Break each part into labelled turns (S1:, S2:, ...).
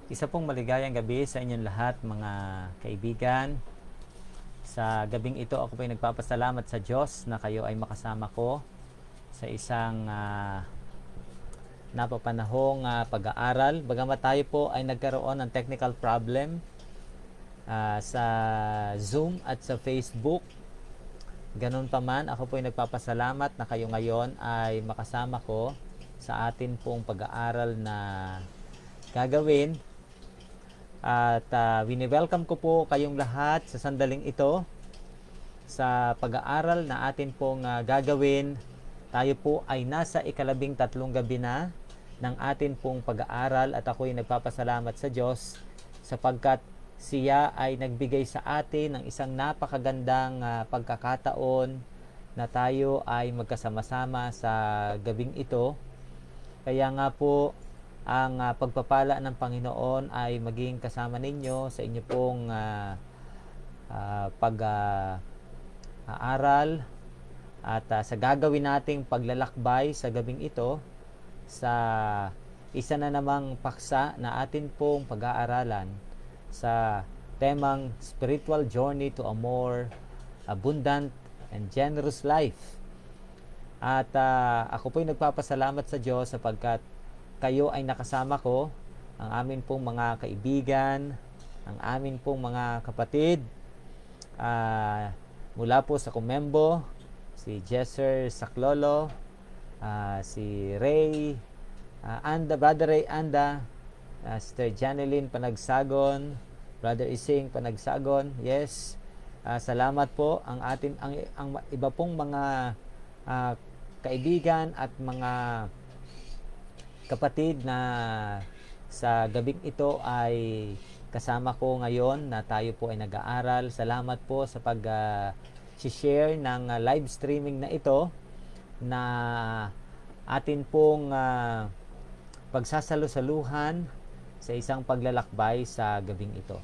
S1: Isa pong maligayang gabi sa inyong lahat, mga kaibigan. Sa gabing ito, ako po ay nagpapasalamat sa Diyos na kayo ay makasama ko sa isang napapanahong pag-aaral. Bagamat tayo po ay nagkaroon ng technical problem sa Zoom at sa Facebook, ganun pa man, ako po ay nagpapasalamat na kayo ngayon ay makasama ko sa atin pong pag-aaral na gagawin. At wini-welcome ko po kayong lahat sa sandaling ito sa pag-aaral na atin pong gagawin. Tayo po ay nasa 13 gabi na ng atin pong pag-aaral at ako ay nagpapasalamat sa Diyos sapagkat siya ay nagbigay sa atin ng isang napakagandang pagkakataon na tayo ay magkasama-sama sa gabing ito. Kaya nga po, ang pagpapala ng Panginoon ay maging kasama ninyo sa inyo pong pag-aaral at sa gagawin nating paglalakbay sa gabing ito sa isa na namang paksa na atin pong pag-aaralan sa temang Spiritual Journey to a More Abundant and Generous Life. At ako po'y nagpapasalamat sa Diyos sapagkat kayo ay nakasama ko, ang amin pong mga kaibigan, ang amin pong mga kapatid, mula po sa Comembo, si Jesser Saclolo, si Ray, Brother Ray Anda, Sister Janeline Panagsagon, Brother Ising Panagsagon, yes. Salamat po ang iba pong mga kaibigan at mga kapatid na sa gabing ito ay kasama ko ngayon na tayo po ay nag-aaral. Salamat po sa pag-share ng live streaming na ito na atin pong pagsasalo-saluhan sa isang paglalakbay sa gabing ito.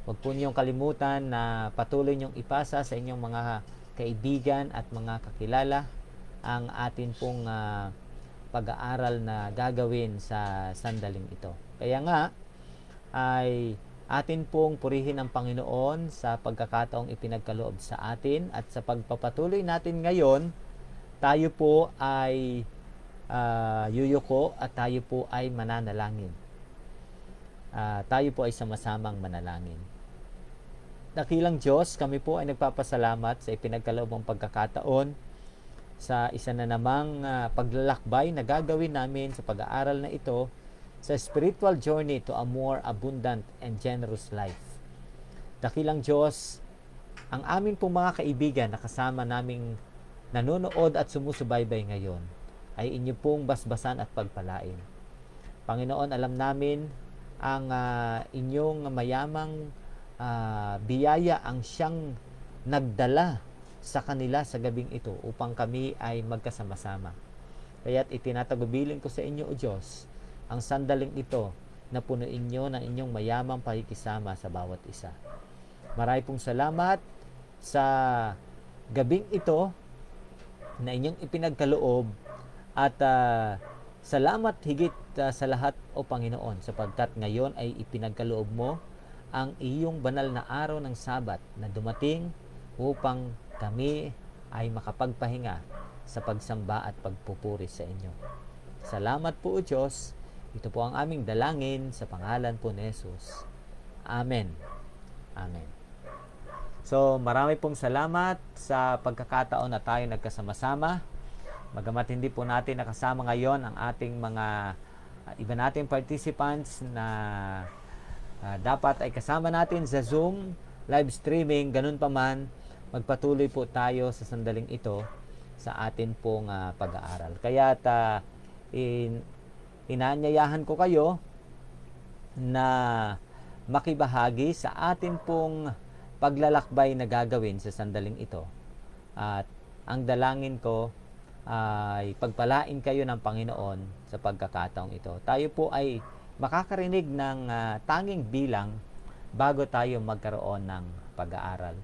S1: Huwag po niyong kalimutan na patuloy niyong ipasa sa inyong mga kaibigan at mga kakilala ang atin pong pag-aaral na gagawin sa sandaling ito. Kaya nga ay atin pong purihin ang Panginoon sa pagkakataong ipinagkaloob sa atin at sa pagpapatuloy natin ngayon, tayo po ay yuyuko at tayo po ay mananalangin. Tayo po ay sama-samang manalangin. Dakilang Diyos, kami po ay nagpapasalamat sa ipinagkaloob mong pagkakataon sa isa na namang paglalakbay na gagawin namin sa pag-aaral na ito sa Spiritual Journey to a More Abundant and Generous Life. Dakilang Diyos, ang amin pong mga kaibigan na kasama naming nanonood at sumusubaybay ngayon ay inyo pong basbasan at pagpalain. Panginoon, alam namin ang inyong mayamang biyaya ang siyang nagdala sa kanila sa gabing ito upang kami ay magkasama-sama. Kaya't itinatagubilin ko sa inyo, O Diyos, ang sandaling ito na punuin nyo ng inyong mayamang pakikisama sa bawat isa. Maraming pong salamat sa gabing ito na inyong ipinagkaloob at salamat higit sa lahat, O Panginoon, sapagkat ngayon ay ipinagkaloob mo ang iyong banal na araw ng Sabat na dumating upang kami ay makapagpahinga sa pagsamba at pagpupuri sa inyo. Salamat po, O Diyos. Ito po ang aming dalangin sa pangalan po ni Jesus. Amen. Amen. So, marami pong salamat sa pagkakataon na tayo nagkasama-sama. Bagamat hindi po natin nakasama ngayon ang ating mga iba nating participants na dapat ay kasama natin sa Zoom live streaming, ganun pa man, magpatuloy po tayo sa sandaling ito sa atin pong pag-aaral. Kaya inaanyayahan ko kayo na makibahagi sa atin pong paglalakbay na gagawin sa sandaling ito. At ang dalangin ko ay pagpalain kayo ng Panginoon sa pagkakataong ito. Tayo po ay makakarinig ng tanging bilang bago tayo magkaroon ng pag-aaral.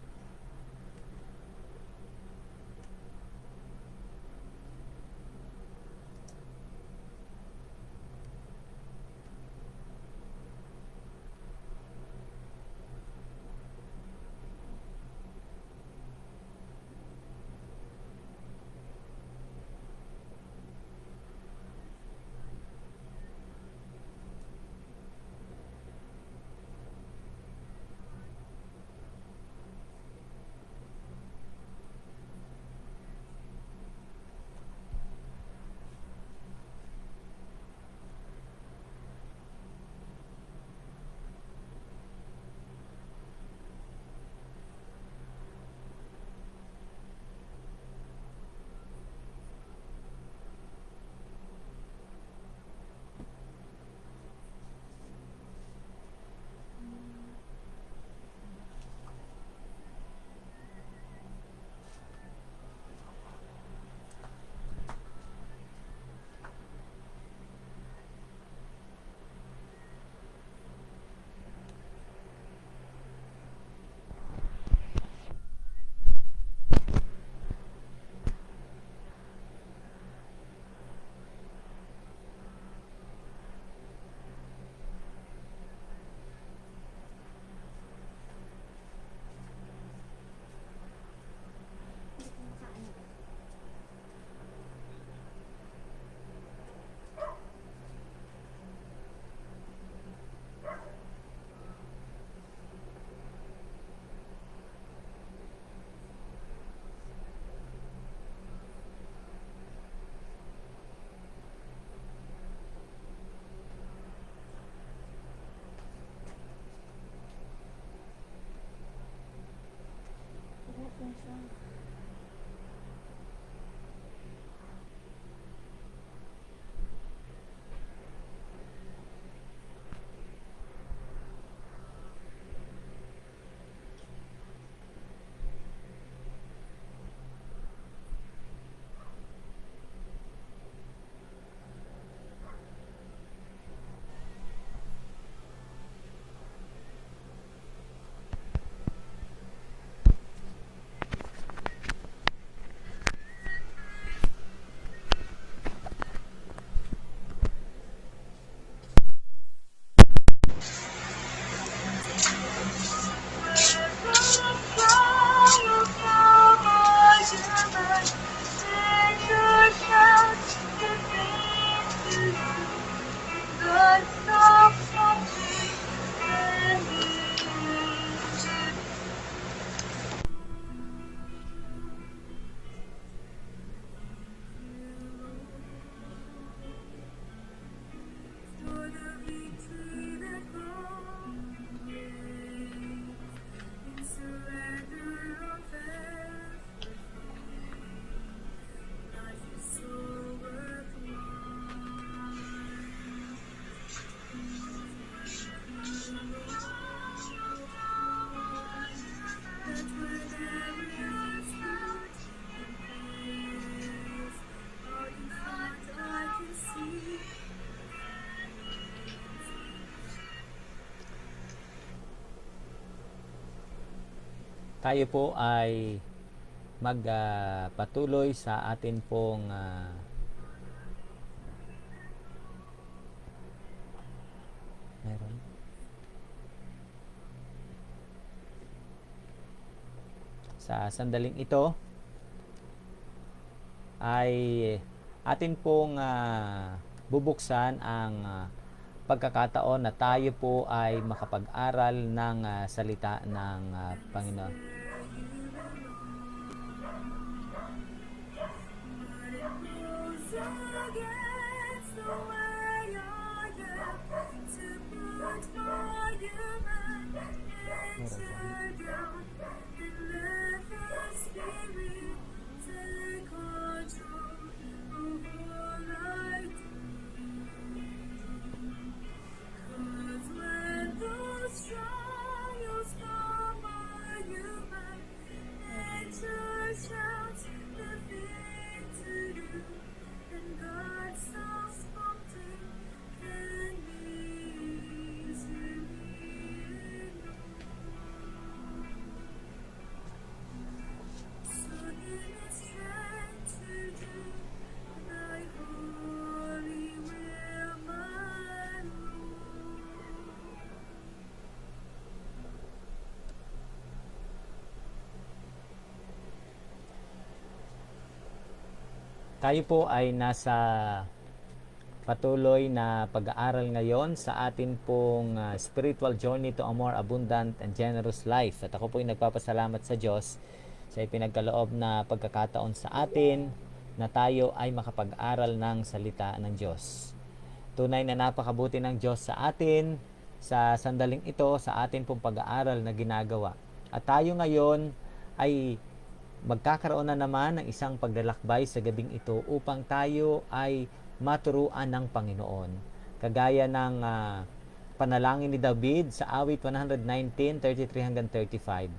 S1: tayo po ay magpatuloy sa atin pong meron sa sandaling ito ay atin pong bubuksan ang pagkakataon na tayo po ay makapag-aral ng salita ng Panginoon. Tayo po ay nasa patuloy na pag-aaral ngayon sa atin pong spiritual journey to a more abundant and generous life. At ako po ay nagpapasalamat sa Diyos sa ipinagkaloob na pagkakataon sa atin na tayo ay makapag-aral ng salita ng Diyos. Tunay na napakabuti ng Diyos sa atin sa sandaling ito, sa atin pong pag-aaral na ginagawa. At tayo ngayon ay magkakaroon na naman ng isang paglalakbay sa gabing ito upang tayo ay maturuan ng Panginoon. Kagaya ng panalangin ni David sa awit 119:33-35.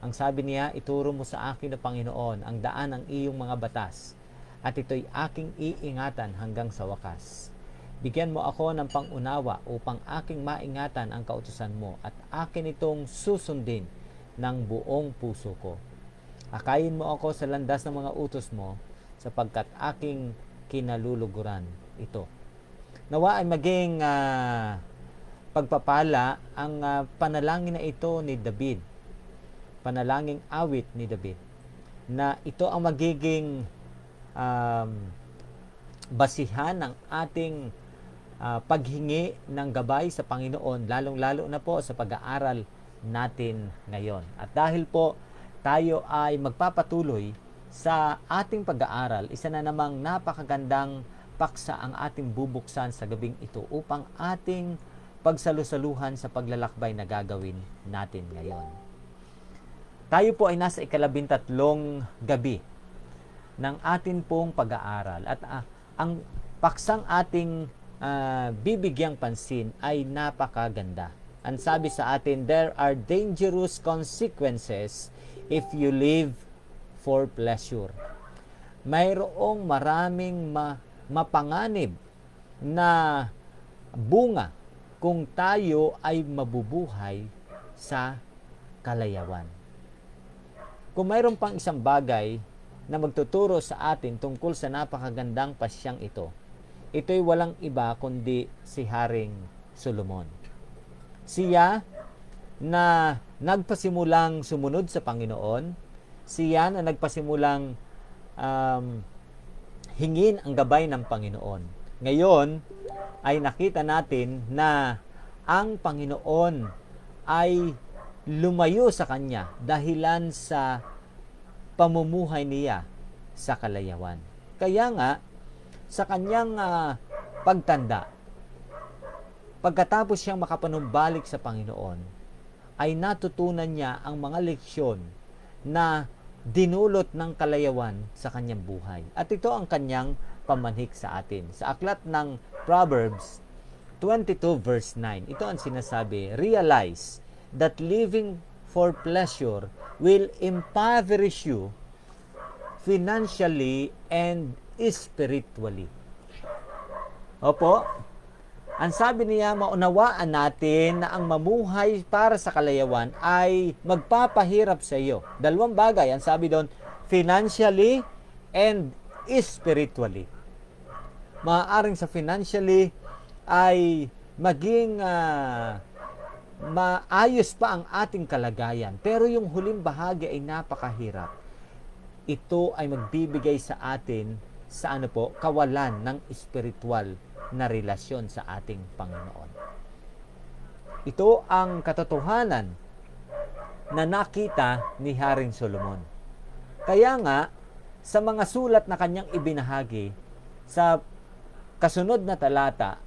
S1: Ang sabi niya, ituro mo sa akin na Panginoon ang daan ng iyong mga batas at ito'y aking iingatan hanggang sa wakas. Bigyan mo ako ng pangunawa upang aking maingatan ang kautusan mo at akin itong susundin ng buong puso ko. Akayin mo ako sa landas ng mga utos mo sapagkat aking kinaluluguran ito. Nawa ay maging pagpapala ang panalangin na ito ni David. Panalangin awit ni David. Na ito ang magiging basihan ng ating paghingi ng gabay sa Panginoon, lalong-lalo na po sa pag-aaral natin ngayon. At dahil po tayo ay magpapatuloy sa ating pag-aaral, isa na namang napakagandang paksa ang ating bubuksan sa gabing ito upang ating pagsalusaluhan sa paglalakbay na gagawin natin ngayon. Tayo po ay nasa 13 gabi ng atin pong pag-aaral at ang paksang ating bibigyang pansin ay napakaganda. Ang sabi sa atin, there are dangerous consequences if you live for pleasure. Mayroong maraming mapanganib na bunga kung tayo ay mabubuhay sa kalayawan. Kung mayroon pang isang bagay na magtuturo sa atin tungkol sa napakagandang pasyang ito, ito'y walang iba kundi si Haring Solomon. Siya na nagpasimulang sumunod sa Panginoon, siya na nagpasimulang hingin ang gabay ng Panginoon. Ngayon ay nakita natin na ang Panginoon ay lumayo sa kanya dahilan sa pamumuhay niya sa kalayawan. Kaya nga, sa kanyang pagtanda, pagkatapos siyang makapanumbalik sa Panginoon, ay natutunan niya ang mga leksyon na dinulot ng kalayawan sa kanyang buhay. At ito ang kanyang pamanhik sa atin. Sa aklat ng Proverbs 22 verse 9, ito ang sinasabi, realize that living for pleasure will impoverish you financially and spiritually. Opo, Ang sabi niya, maunawaan natin na ang mamuhay para sa kalayawan ay magpapahirap sa iyo. Dalawang bagay, ang sabi doon, financially and spiritually. Maaaring sa financially ay maging maayos pa ang ating kalagayan. Pero yung huling bahagi ay napakahirap. Ito ay magbibigay sa atin sa kawalan ng spiritual na relasyon sa ating Panginoon. Ito ang katotohanan na nakita ni Haring Solomon. Kaya nga, sa mga sulat na kanyang ibinahagi, sa kasunod na talata,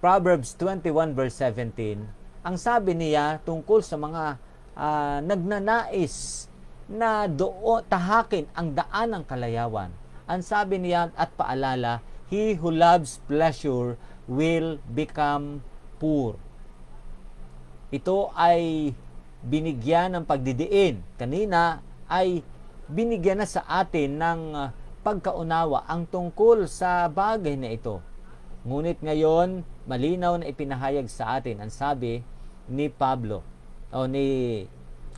S1: Proverbs 21 verse 17, ang sabi niya tungkol sa mga nagnanais na tahakin ang daan ng kalayawan. Ang sabi niya at paalala, he who loves pleasure will become poor. Ito ay binigyan ng pagdidiin. Kanina ay binigyan na sa atin ng pagkaunawa ang tungkol sa bagay na ito. Ngunit ngayon, malinaw na ipinahayag sa atin ang sabi ni Pablo o ni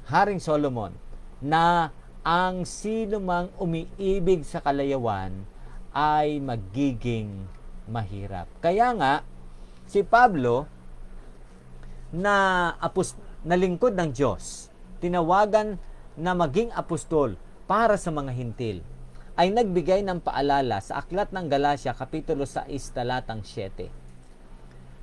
S1: Haring Solomon na ang sino mang umiibig sa kalayawan ay magiging mahirap. Kaya nga, si Pablo na lingkod ng Diyos, tinawagan na maging apostol para sa mga hintil, ay nagbigay ng paalala sa aklat ng Galacia, Kapitulo 6, talatang 7.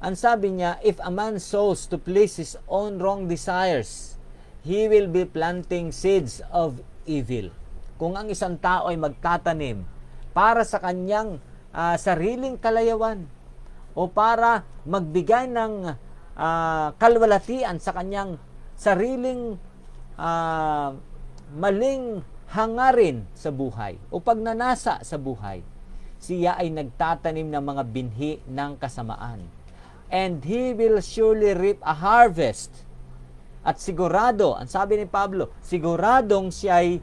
S1: Ang sabi niya, if a man sows to please his own wrong desires, he will be planting seeds of evil. Kung ang isang tao ay magtatanim para sa kanyang sariling kalayawan o para magbigay ng kalwalatian sa kanyang sariling maling hangarin sa buhay o pagnanasa sa buhay, siya ay nagtatanim ng mga binhi ng kasamaan. And he will surely reap a harvest. At sigurado, ang sabi ni Pablo, siguradong siya ay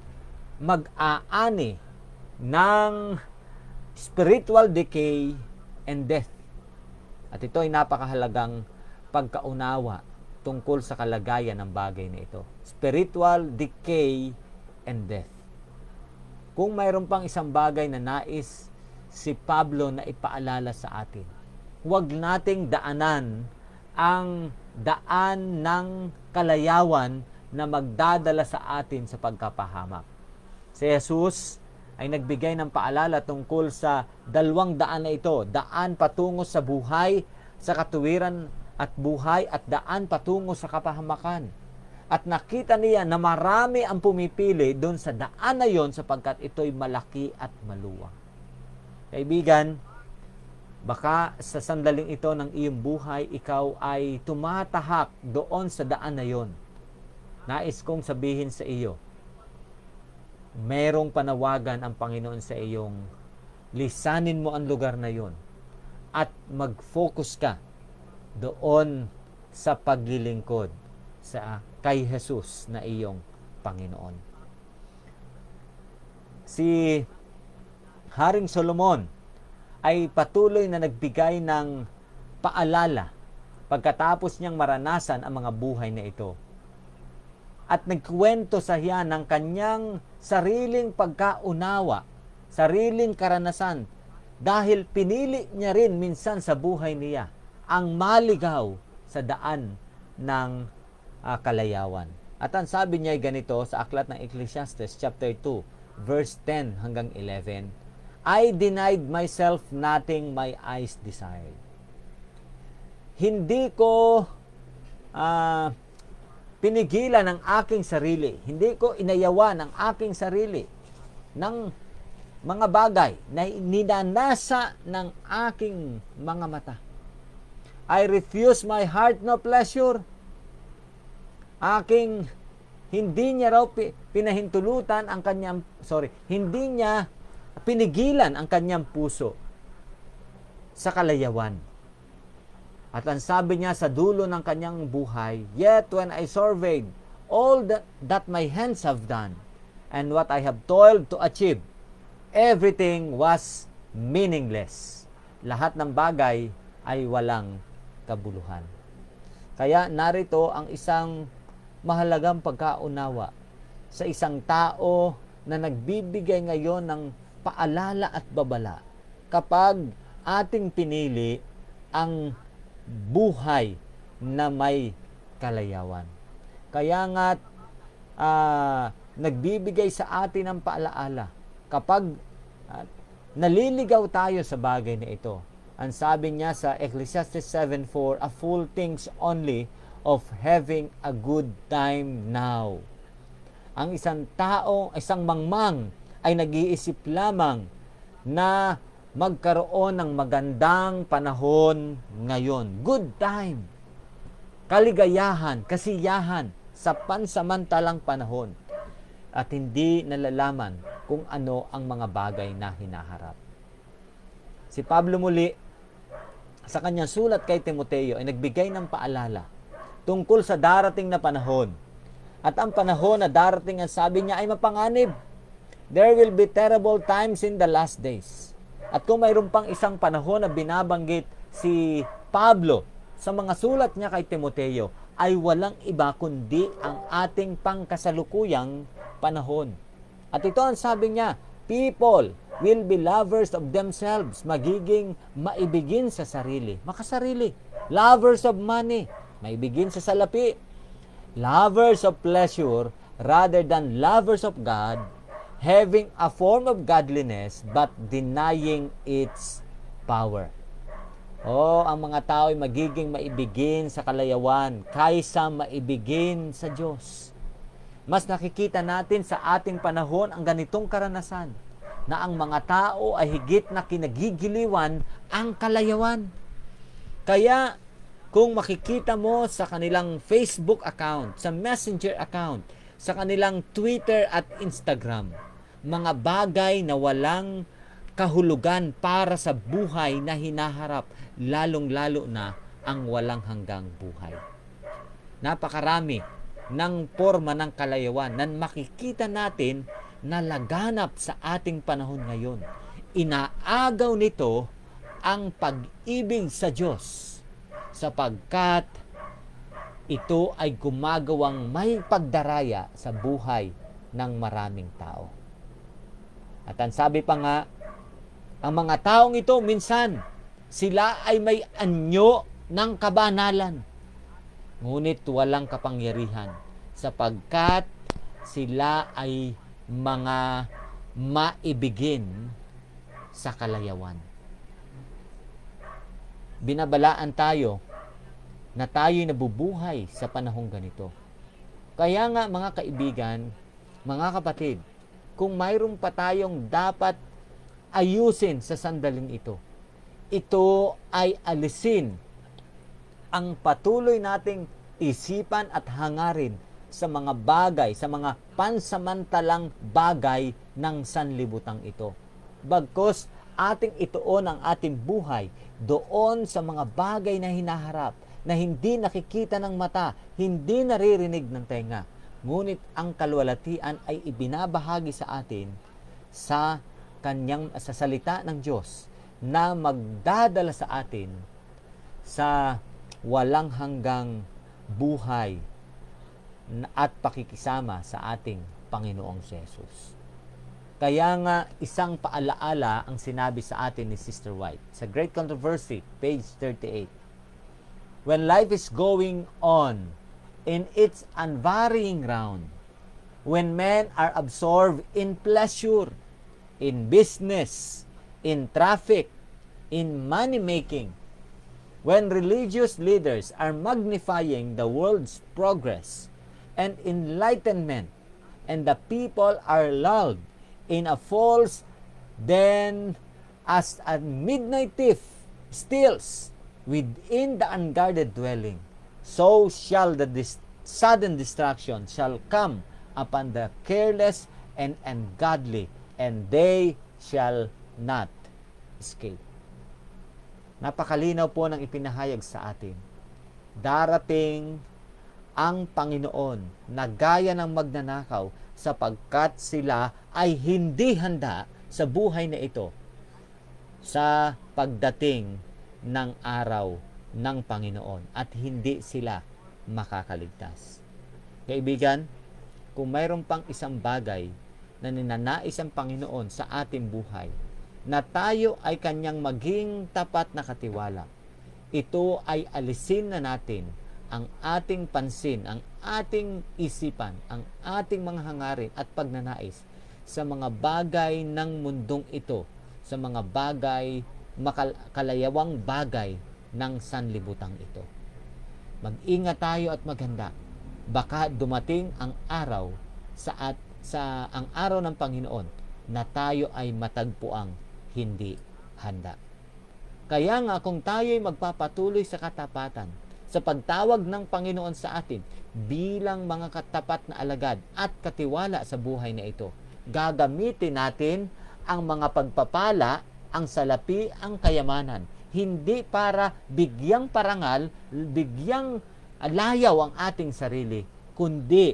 S1: mag-aani ng spiritual decay and death. At ito ay napakahalagang pagkaunawa tungkol sa kalagayan ng bagay na ito. Spiritual decay and death. Kung mayroon pang isang bagay na nais si Pablo na ipaalala sa atin, huwag nating daanan ang daan ng kalayawan na magdadala sa atin sa pagkapahamak. Si Jesus ay nagbigay ng paalala tungkol sa dalawang daan na ito. Daan patungo sa buhay, sa katuwiran at buhay, at daan patungo sa kapahamakan. At nakita niya na marami ang pumipili doon sa daan na yon sapagkat ito'y malaki at maluwang. Kaibigan, baka sa sandaling ito ng iyong buhay, ikaw ay tumatahak doon sa daan na yon. Nais kong sabihin sa iyo, merong panawagan ang Panginoon sa iyong lisanin mo ang lugar na yon at mag-focus ka doon sa paglilingkod sa kay Jesus na iyong Panginoon. Si Haring Solomon ay patuloy na nagbigay ng paalala pagkatapos niyang maranasan ang mga buhay na ito. At nagkwento sa hiya ng kanyang sariling pagkaunawa, sariling karanasan, dahil pinili niya rin minsan sa buhay niya ang maligaw sa daan ng kalayawan. At ang sabi niya ay ganito sa aklat ng Ecclesiastes chapter 2 verse 10 hanggang 11, I denied myself nothing my eyes desired. Hindi ko pinigilan ang aking sarili. Hindi ko inayawan ang aking sarili ng mga bagay na ninanasa ng aking mga mata. I refuse my heart no pleasure. Hindi niya raw pinahintulutan ang kanyang, hindi niya pinigilan ang kanyang puso sa kalayawan. At ang sabi niya sa dulo ng kanyang buhay, yet when I surveyed all that my hands have done and what I have toiled to achieve, everything was meaningless. Lahat ng bagay ay walang kabuluhan. Kaya narito ang isang mahalagang pagkaunawa sa isang tao na nagbibigay ngayon ng paalala at babala kapag ating pinili ang buhay na may kalayawan. Kaya nga nagbibigay sa atin ng paalaala kapag naliligaw tayo sa bagay na ito. Ang sabi niya sa Ecclesiastes 7:4, a fool thinks only of having a good time now. Ang isang tao, isang mangmang ay nag-iisip lamang na magkaroon ng magandang panahon ngayon. Good time. Kaligayahan, kasiyahan sa pansamantalang panahon. At hindi nalalaman kung ano ang mga bagay na hinaharap. Si Pablo muli, sa kanyang sulat kay Timoteo, ay nagbigay ng paalala tungkol sa darating na panahon. At ang panahon na darating, ang sabi niya, ay mapanganib. There will be terrible times in the last days. At kung mayroon pang isang panahon na binabanggit si Pablo sa mga sulat niya kay Timoteo, ay walang iba kundi ang ating pangkasalukuyang panahon. At ito ang sabi niya, people will be lovers of themselves, magiging maibigin sa sarili, makasarili. Lovers of money, maibigin sa salapi. Lovers of pleasure rather than lovers of God, having a form of godliness but denying its power. Ang mga tao ay magiging maibigin sa kalayawan kaysa maibigin sa Diyos. Mas nakikita natin sa ating panahon ang ganitong karanasan na ang mga tao ay higit na kinagigiliwan ang kalayawan. Kaya kung makikita mo sa kanilang Facebook account, sa Messenger account, sa kanilang Twitter at Instagram, mga bagay na walang kahulugan para sa buhay na hinaharap, lalong-lalo na ang walang hanggang buhay. Napakarami ng forma ng kalayawan na makikita natin na laganap sa ating panahon ngayon. Inaagaw nito ang pag-ibig sa Diyos sapagkat ito ay gumagawang may pagdaraya sa buhay ng maraming tao. At ang sabi pa nga, ang mga taong ito minsan sila ay may anyo ng kabanalan, ngunit walang kapangyarihan sapagkat sila ay mga maibigin sa kalayawan. Binabalaan tayo na tayo'y nabubuhay sa panahong ganito. Kaya nga mga kaibigan, mga kapatid, kung mayroon pa tayong dapat ayusin sa sandaling ito, ito ay alisin ang patuloy nating isipan at hangarin sa mga bagay, sa mga pansamantalang bagay ng sanlibutan ito. Bagkus ating ituon ang ating buhay doon sa mga bagay na hinaharap, na hindi nakikita ng mata, hindi naririnig ng tenga. Ngunit ang kalwalatian ay ibinabahagi sa atin sa salita ng Diyos na magdadala sa atin sa walang hanggang buhay at pakikisama sa ating Panginoong Jesus. Kaya nga isang paalaala ang sinabi sa atin ni Sister White sa Great Controversy, page 38. When life is going on in its unvarying round, when men are absorbed in pleasure, in business, in traffic, in money-making, when religious leaders are magnifying the world's progress and enlightenment, and the people are lulled in a false, then as a midnight thief steals within the unguarded dwelling, so shall the sudden destruction shall come upon the careless and ungodly, and they shall not escape. Napakalinaw po ng ipinahayag sa atin. Darating ang Panginoon na gaya ng magnanakaw sapagkat sila ay hindi handa sa buhay na ito sa pagdating ng araw ng Panginoon at hindi sila makakaligtas. Kaibigan, kung mayroon pang isang bagay na ninanais ang Panginoon sa ating buhay, na tayo ay kanyang maging tapat na katiwala, ito ay alisin na natin ang ating pansin, ang ating isipan, ang ating mga hangarin at pagnanais sa mga bagay ng mundong ito, sa mga bagay, kalayawang bagay ng sanlibutan ito. Mag-ingat tayo at maghanda. Baka dumating ang araw ang araw ng Panginoon na tayo ay matagpuang hindi handa. Kaya nga kung tayo ay magpapatuloy sa katapatan, sa pagtawag ng Panginoon sa atin bilang mga katapat na alagad at katiwala sa buhay na ito, gagamitin natin ang mga pagpapala, ang salapi, ang kayamanan, hindi para bigyang parangal, bigyang layaw ang ating sarili, kundi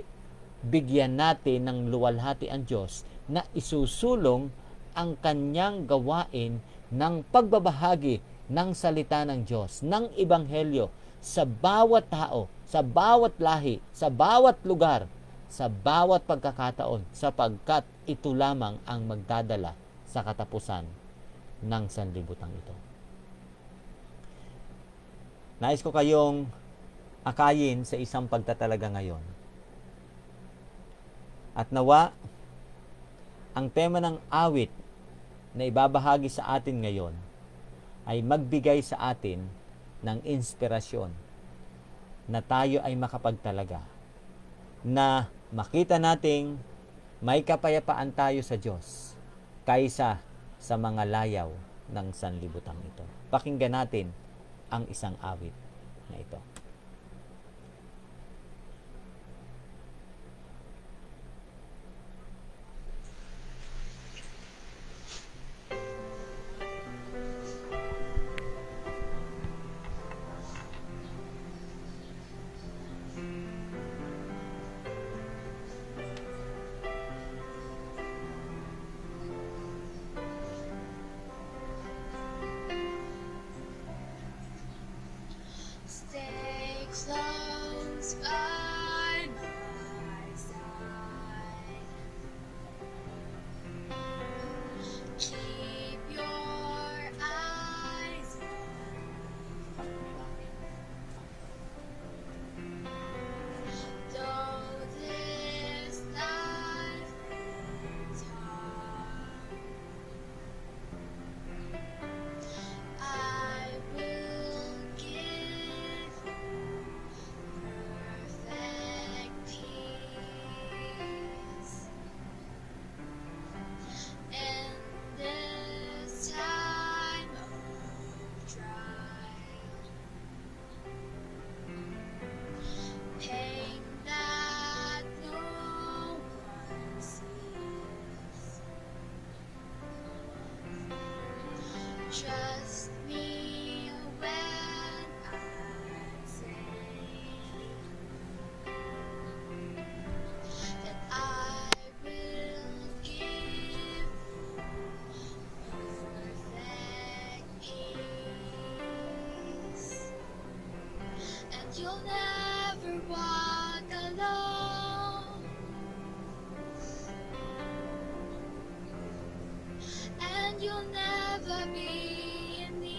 S1: bigyan natin ng luwalhati ang Diyos na isusulong ang kanyang gawain ng pagbabahagi ng salita ng Diyos, ng Ebanghelyo sa bawat tao, sa bawat lahi, sa bawat lugar, sa bawat pagkakataon, sapagkat ito lamang ang magdadala sa katapusan ng sanlibutan ito. Nais ko kayong akayin sa isang pagtatalaga ngayon. At nawa, ang tema ng awit na ibabahagi sa atin ngayon ay magbigay sa atin ng inspirasyon na tayo ay makapagtalaga, na makita nating may kapayapaan tayo sa Diyos kaysa sa mga layaw ng sanlibutan ito. Pakinggan natin ang isang awit na ito.
S2: Stay close by my side. Keep your eyes on me. Though this life is hard, I will give perfect peace in this time of trial, pain that no one sees. Trust me when I say that I will give perfect peace, and you'll never walk alone, and you'll never be in need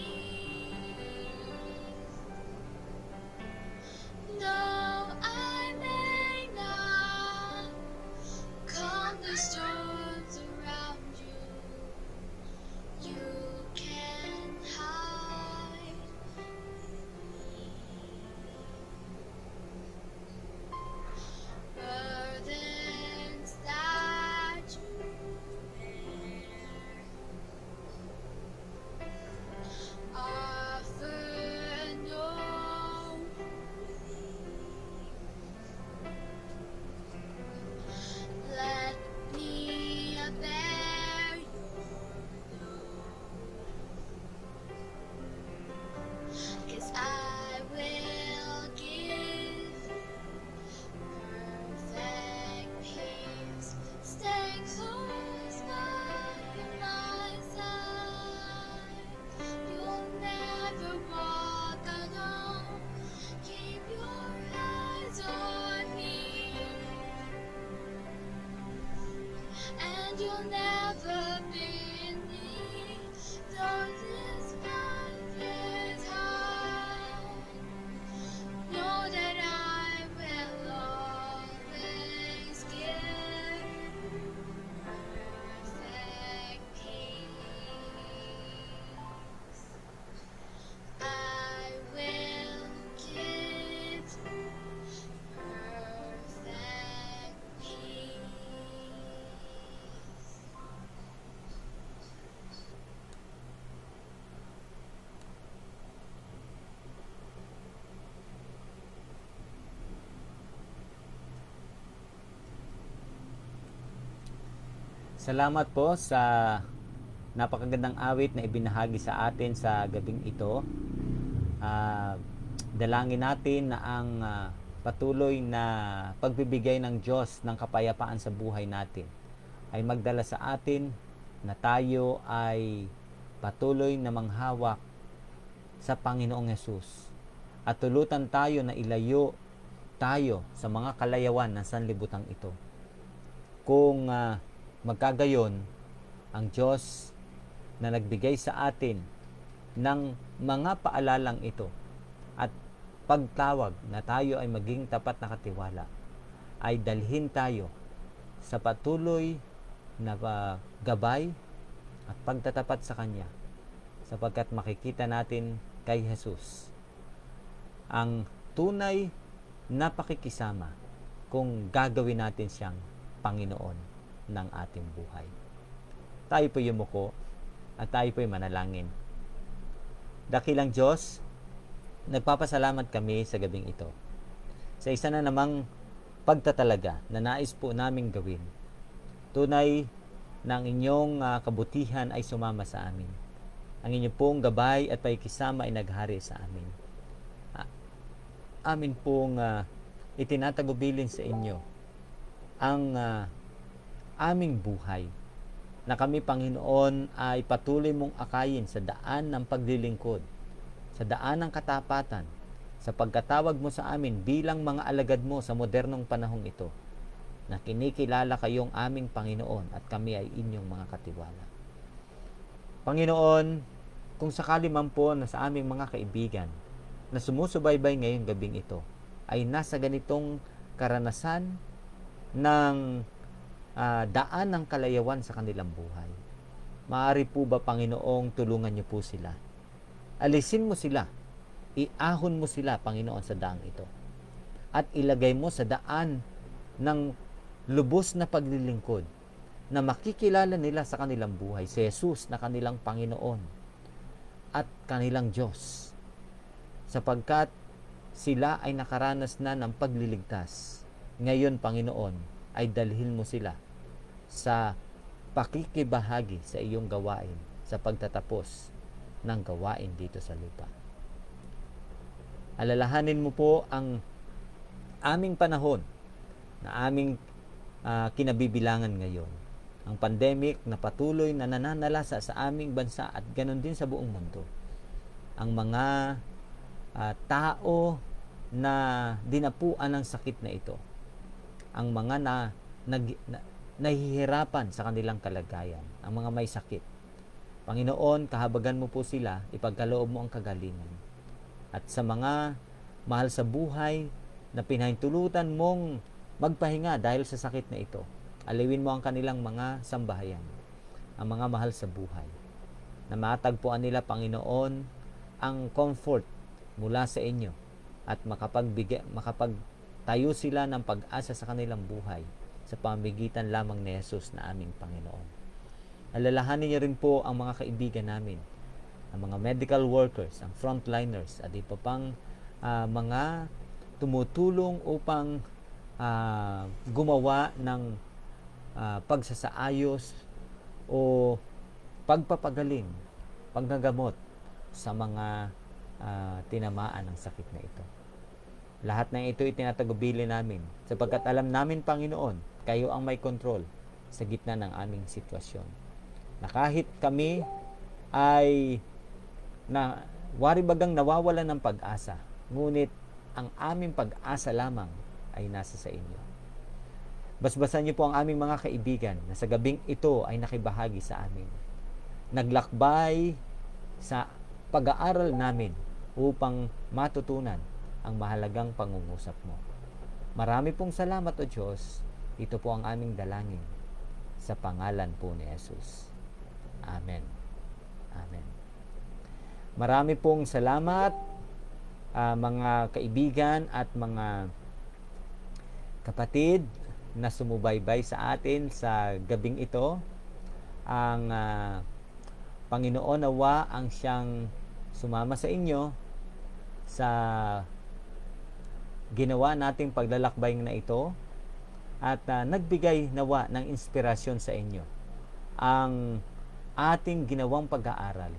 S1: Salamat po sa napakagandang awit na ibinahagi sa atin sa gabing ito. Dalangin natin na ang patuloy na pagbibigay ng Diyos ng kapayapaan sa buhay natin ay magdala sa atin na tayo ay patuloy na manghawak sa Panginoong Hesus at tulutan tayo na ilayo tayo sa mga kalayawan ng sanlibutan ito. Kung magkagayon, ang Diyos na nagbigay sa atin ng mga paalalang ito at pagtawag na tayo ay maging tapat na katiwala, ay dalhin tayo sa patuloy na gabay at pagtatapat sa Kanya, sapagkat makikita natin kay Jesus ang tunay na pakikisama kung gagawin natin siyang Panginoon ng ating buhay. Tayo po yumuko at tayo po manalangin. Dakilang Diyos, nagpapasalamat kami sa gabing ito sa isa na namang pagtatalaga na nais po naming gawin. Tunay na ang inyong kabutihan ay sumama sa amin. Ang inyong pong gabay at pakikisama ay naghari sa amin. Amin pong itinatagubilin sa inyo ang aming buhay, na kami, Panginoon, ay patuloy mong akayin sa daan ng paglilingkod, sa daan ng katapatan, sa pagkatawag mo sa amin bilang mga alagad mo sa modernong panahong ito, na kinikilala kayong aming Panginoon at kami ay inyong mga katiwala. Panginoon, kung sakali man po na sa aming mga kaibigan na sumusubaybay ngayong gabing ito ay nasa ganitong karanasan ng daan ng kalayawan sa kanilang buhay, maaari po ba, Panginoong, tulungan niyo po sila? Alisin mo sila, iahon mo sila, Panginoon, sa daang ito, at ilagay mo sa daan ng lubos na paglilingkod, na makikilala nila sa kanilang buhay si Jesus na kanilang Panginoon at kanilang Diyos, sapagkat sila ay nakaranas na ng pagliligtas. Ngayon, Panginoon, ay dalhin mo sila sa pakikibahagi sa iyong gawain sa pagtatapos ng gawain dito sa lupa. Alalahanin mo po ang aming panahon na aming kinabibilangan ngayon. Ang pandemic na patuloy na nananalasa sa aming bansa at ganon din sa buong mundo. Ang mga tao na dinapuan ng sakit na ito. Ang mga nahihirapan sa kanilang kalagayan, ang mga may sakit. Panginoon, kahabagan mo po sila, ipagkaloob mo ang kagalingan. At sa mga mahal sa buhay na pinahintulutan mong magpahinga dahil sa sakit na ito, aliwin mo ang kanilang mga sambahayan, ang mga mahal sa buhay, na matagpuan nila, Panginoon, ang comfort mula sa inyo at makapagtayo sila ng pag-asa sa kanilang buhay sa pamamagitan lamang ni Jesus na aming Panginoon. Alalahanin niyo rin po ang mga kaibigan namin, ang mga medical workers, ang frontliners, at iba pang mga tumutulong upang gumawa ng pagsasaayos o pagpapagaling, paggagamot sa mga tinamaan ng sakit na ito. Lahat ng ito itinatagubilin namin sapagkat alam namin, Panginoon, kayo ang may control sa gitna ng aming sitwasyon. Na kahit kami ay wari bagang nawawalan ng pag-asa, ngunit ang aming pag-asa lamang ay nasa sa inyo. Basbasan niyo po ang aming mga kaibigan na sa gabing ito ay nakibahagi sa amin. Naglakbay sa pag-aaral namin upang matutunan ang mahalagang pangungusap mo. Marami pong salamat, O Diyos. Ito po ang aming dalangin sa pangalan po ni Jesus. Amen. Amen. Marami pong salamat, mga kaibigan at mga kapatid na sumubaybay sa atin sa gabing ito. Ang Panginoon nawa ang siyang sumama sa inyo sa ginawa nating paglalakbay na ito at nagbigay nawa ng inspirasyon sa inyo ang ating ginawang pag-aaral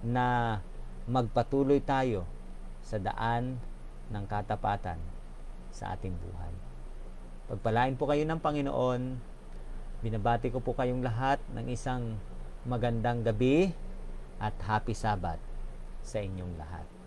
S1: na magpatuloy tayo sa daan ng katapatan sa ating buhay. Pagpalain po kayo ng Panginoon. Binabati ko po kayong lahat ng isang magandang gabi at happy Sabbath sa inyong lahat.